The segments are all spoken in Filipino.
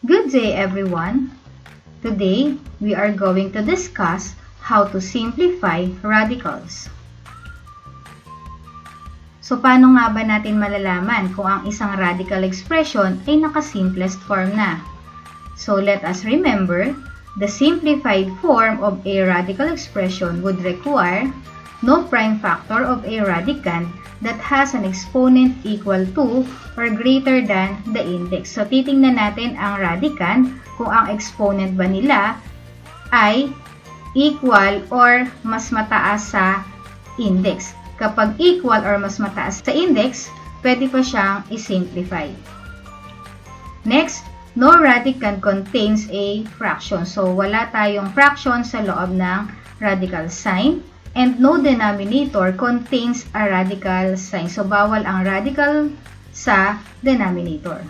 Good day, everyone. Today, we are going to discuss how to simplify radicals. So, paano nga ba natin malalaman kung ang isang radical expression ay naka-simplest form na? So, let us remember, the simplified form of a radical expression would require no prime factor of a radicand that has an exponent equal to or greater than the index. So, titingnan natin ang radicand kung ang exponent ba nila ay equal or mas mataas sa index. Kapag equal or mas mataas sa index, pwede pa siyang i-simplify. Next, no radicand contains a fraction. So, wala tayong fraction sa loob ng radical sign. And no denominator contains a radical sign. So, bawal ang radical sa denominator.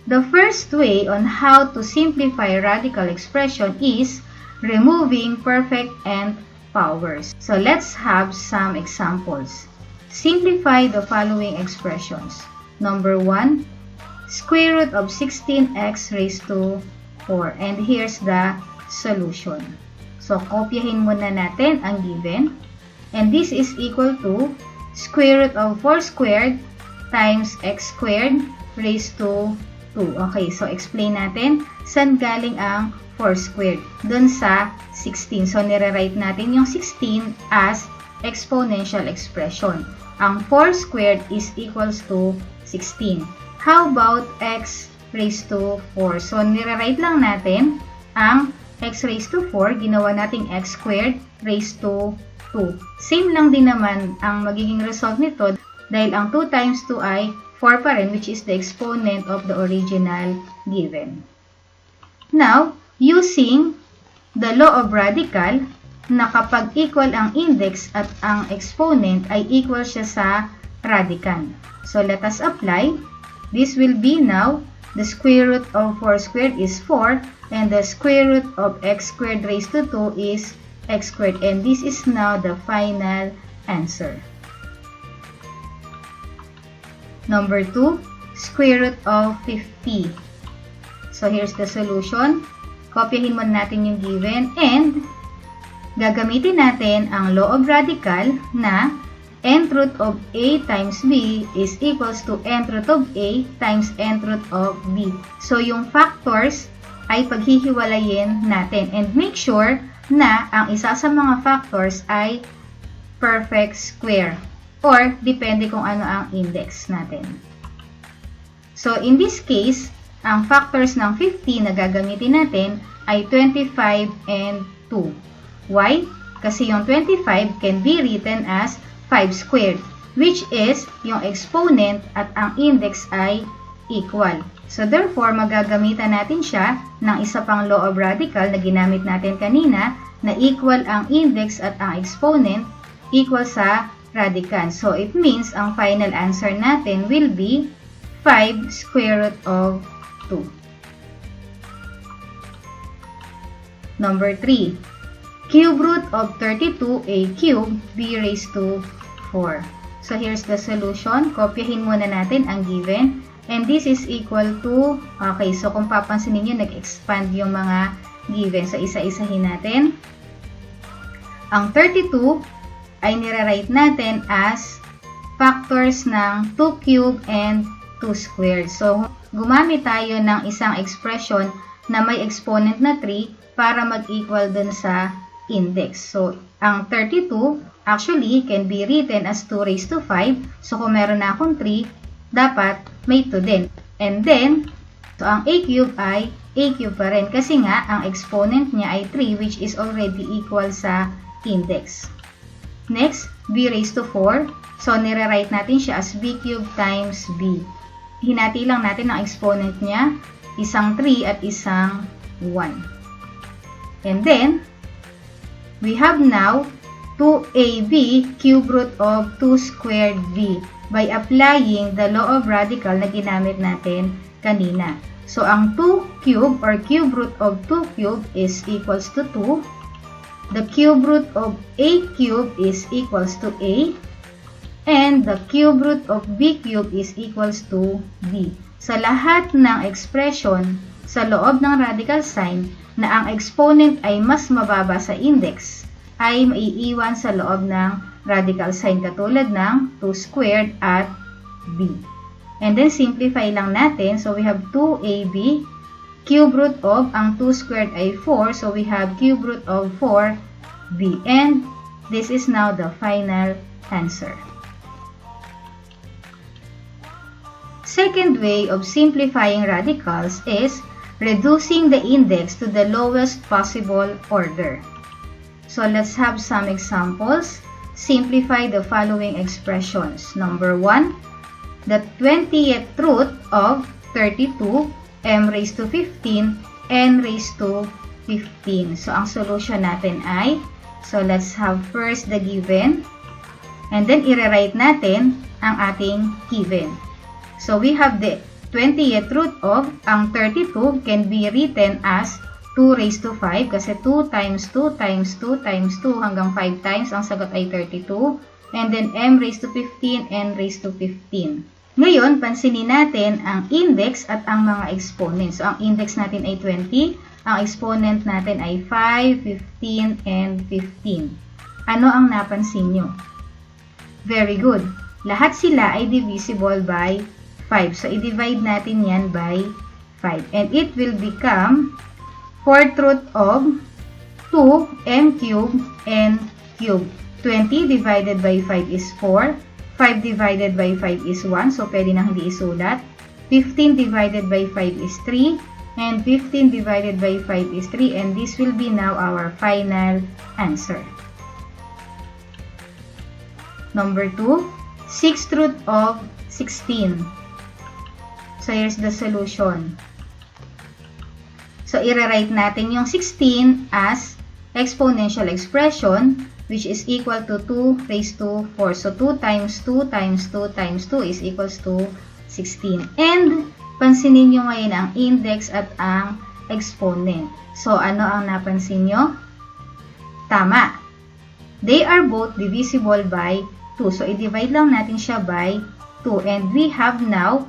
The first way on how to simplify radical expression is removing perfect nth powers. So, let's have some examples. Simplify the following expressions. Number 1, square root of 16x raised to 4. And here's the solution. So, kopyahin muna natin ang given. And this is equal to square root of 4 squared times x squared raised to 2. Okay, so explain natin saan galing ang 4 squared. Dun sa 16. So, nire-write natin yung 16 as exponential expression. Ang 4 squared is equals to 16. How about x raised to 4? So, nire-write lang natin ang x raised to 4, ginawa nating x squared raised to 2. Same lang din naman ang magiging result nito dahil ang 2 times 2 ay 4 pa rin, which is the exponent of the original given. Now, using the law of radical, na kapag equal ang index at ang exponent ay equal siya sa radicand. So, let us apply. This will be now the square root of 4 squared is 4 and the square root of x squared raised to 2 is x squared. And this is now the final answer. Number 2, square root of 50. So, here's the solution. Kopyahin muna natin yung given and gagamitin natin ang law of radical na nth root of a times b is equals to nth root of a times nth root of b. So, yung factors ay paghihiwalayin natin and make sure na ang isa sa mga factors ay perfect square or depende kung ano ang index natin. So, in this case, ang factors ng 50 na gagamitin natin ay 25 and 2. Why? Kasi yung 25 can be written as 5 squared, which is yung exponent at ang index ay equal. So, therefore, magagamitan natin siya ng isa pang law of radical na ginamit natin kanina na equal ang index at ang exponent equal sa radicand. So, it means ang final answer natin will be 5 square root of 2. Number 3. Cube root of 32a cube b raised to 4. So, here's the solution. Kopyahin muna natin ang given. And this is equal to, okay, so kung papansin niyo nag-expand yung mga given. So, isa-isahin natin. Ang 32 ay nire-write natin as factors ng 2 cube and 2 squared. So, gumamit tayo ng isang expression na may exponent na 3 para mag-equal dun sa index. So, ang 32 actually can be written as 2 raised to 5. So, kung meron na akong 3, dapat may 2 din. And then, so ang a cube ay a cube pa rin kasi nga ang exponent niya ay 3 which is already equal sa index. Next, b raised to 4. So, nire-write natin siya as b cube times b. Hinati lang natin ang exponent niya, isang 3 at isang 1. And then, we have now 2ab cube root of 2 squared b by applying the law of radical na ginamit natin kanina. So, ang 2 cube or cube root of 2 cube is equals to 2. The cube root of a cube is equals to a. And the cube root of b cube is equals to b. sa lahat ng expression sa loob ng radical sign na ang exponent ay mas mababa sa index, ay maiiwan sa loob ng radical sign katulad ng 2 squared at b. And then simplify lang natin. So we have 2ab, cube root of, ang 2 squared ay 4, so we have cube root of 4b. And this is now the final answer. Second way of simplifying radicals is reducing the index to the lowest possible order. So let's have some examples. Simplify the following expressions. Number 1, the 20th root of 32, m raised to 15, n raised to 15. So ang solution natin ay, so let's have first the given, and then i-rewrite natin ang ating given. So we have the 20th root of, ang 32 can be written as 2 raised to 5 kasi 2 times 2 times 2 times 2 hanggang 5 times, ang sagot ay 32. And then m raised to 15, n raised to 15. Ngayon, pansinin natin ang index at ang mga exponents. So ang index natin ay 20, ang exponent natin ay 5, 15, and 15. Ano ang napansin nyo? Very good. Lahat sila ay divisible by 5. So, i-divide natin yan by 5. And it will become 4th root of 2, m cubed, n cubed. 20 divided by 5 is 4. 5 divided by 5 is 1. So, pwede na hindi isulat. 15 divided by 5 is 3. And 15 divided by 5 is 3. And this will be now our final answer. Number 2, 6th root of 16. So, here's the solution. So, i-rewrite natin yung 16 as exponential expression, which is equal to 2 raised to 4. So, 2 times 2 times 2 times 2 is equals to 16. And, pansinin nyo ngayon ang index at ang exponent. So, ano ang napansin nyo? Tama. They are both divisible by 2. So, i-divide lang natin siya by 2. And we have now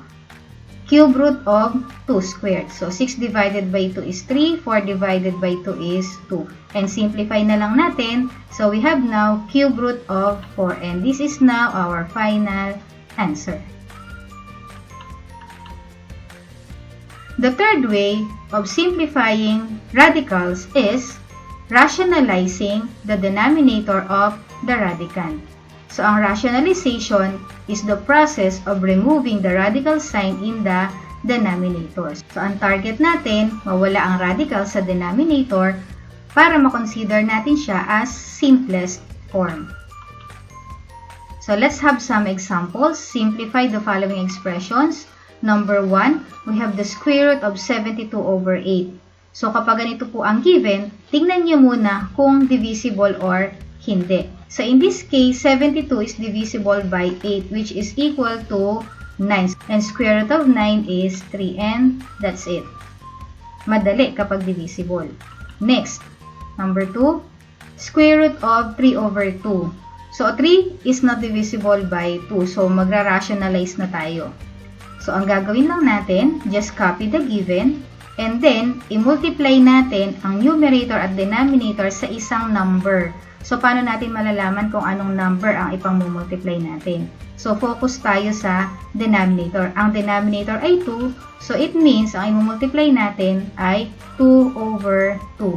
cube root of 2 squared. So, 6 divided by 2 is 3. 4 divided by 2 is 2. And simplify na lang natin. So, we have now cube root of 4. And this is now our final answer. The third way of simplifying radicals is rationalizing the denominator of the radicand. So, ang rationalization is the process of removing the radical sign in the denominator. So, ang target natin, mawala ang radical sa denominator para makonsider natin siya as simplest form. So, let's have some examples. Simplify the following expressions. Number 1, we have the square root of 72 over 8. So, kapag ganito po ang given, tingnan nyo muna kung divisible or hindi. So, in this case, 72 is divisible by 8, which is equal to 9. And square root of 9 is 3. And that's it. Madali kapag divisible. Next, number 2, square root of 3 over 2. So, 3 is not divisible by 2. So, magra-rationalize na tayo. So, ang gagawin lang natin, just copy the given, and then, i-multiply natin ang numerator at denominator sa isang number. So, paano natin malalaman kung anong number ang ipang-multiply natin? So, focus tayo sa denominator. Ang denominator ay 2, so it means ang i-multiply natin ay 2 over 2.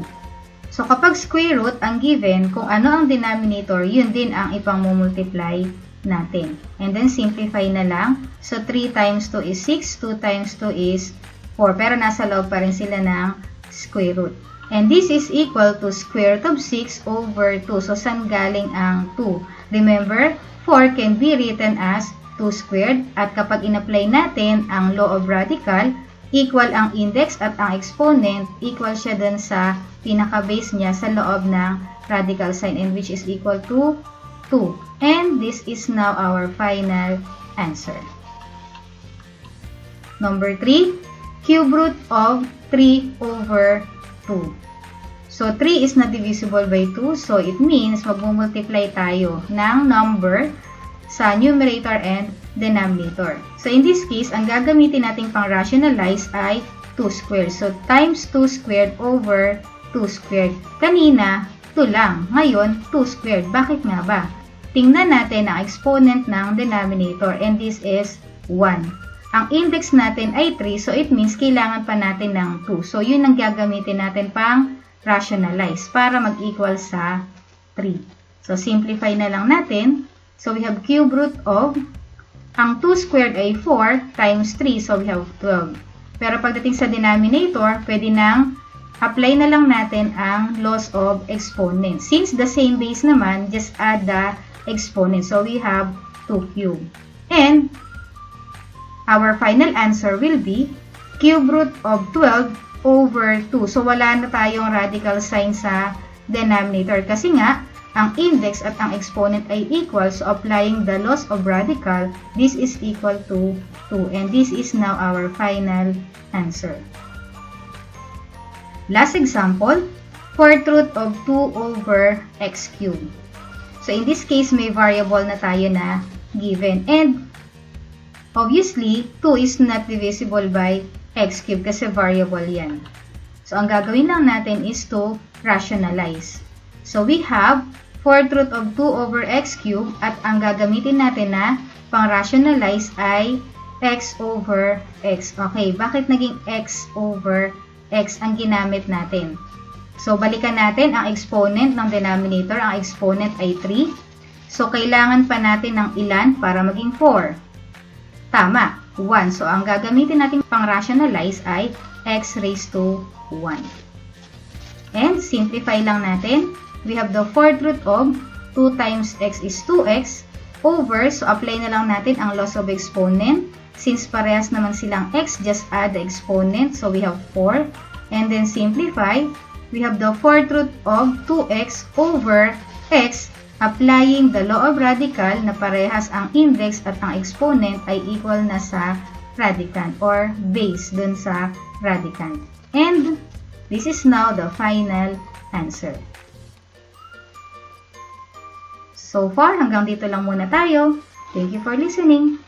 So, kapag square root ang given, kung ano ang denominator, yun din ang ipang-multiply natin. And then, simplify na lang. So, 3 times 2 is 6, 2 times 2 is 4. Pero nasa loob pa rin sila ng square root. And this is equal to square root of 6 over 2. So, saan galing ang 2? Remember, 4 can be written as 2 squared. At kapag in-apply natin ang law of radical, equal ang index at ang exponent, equal siya dun sa pinaka-base niya sa loob ng radical sign, and which is equal to 2. And this is now our final answer. Number 3, cube root of 3 over 2. So, 3 is not divisible by 2. So, it means mag-multiply tayo ng number sa numerator and denominator. So in this case, ang gagamitin nating pang-rationalize ay 2 squared. So times 2 squared over 2 squared. Kanina, 2 lang. Ngayon, 2 squared. Bakit nga ba? Tingnan natin ang exponent ng denominator, and this is 1. Ang index natin ay 3, so it means kailangan pa natin ng 2. So yun ang gagamitin natin pang rationalize para mag-equal sa 3. So simplify na lang natin. So we have cube root of, ang 2 squared ay 4 times 3, so we have 12. Pero pagdating sa denominator, pwede nang apply na lang natin ang laws of exponents. Since the same base naman, just add the exponent. So we have 2 cube. And our final answer will be cube root of 12 over 2. So wala na tayong radical sign sa denominator kasi nga ang index at ang exponent ay equal. So applying the laws of radical, this is equal to 2. And this is now our final answer. Last example, fourth root of 2 over x cubed. So in this case, may variable na tayo na given. And obviously, 2 is not divisible by x cubed kasi variable yan. So ang gagawin lang natin is to rationalize. So we have fourth root of 2 over x cubed at ang gagamitin natin na pang-rationalize ay x over x. Okay, bakit naging x over x ang ginamit natin? So, balikan natin ang exponent ng denominator. Ang exponent ay 3. So, kailangan pa natin ng ilan para maging 4? Tama, 1. So, ang gagamitin natin pang-rationalize ay x raised to 1. And, simplify lang natin. We have the fourth root of 2 times x is 2x over, so apply na lang natin ang laws of exponent. Since parehas naman silang x, just add the exponent. So, we have 4. And then, simplify. We have the fourth root of 2x over x, applying the law of radical na parehas ang index at ang exponent ay equal na sa radicand or base dun sa radicand. And this is now the final answer. So far, hanggang dito lang muna tayo. Thank you for listening.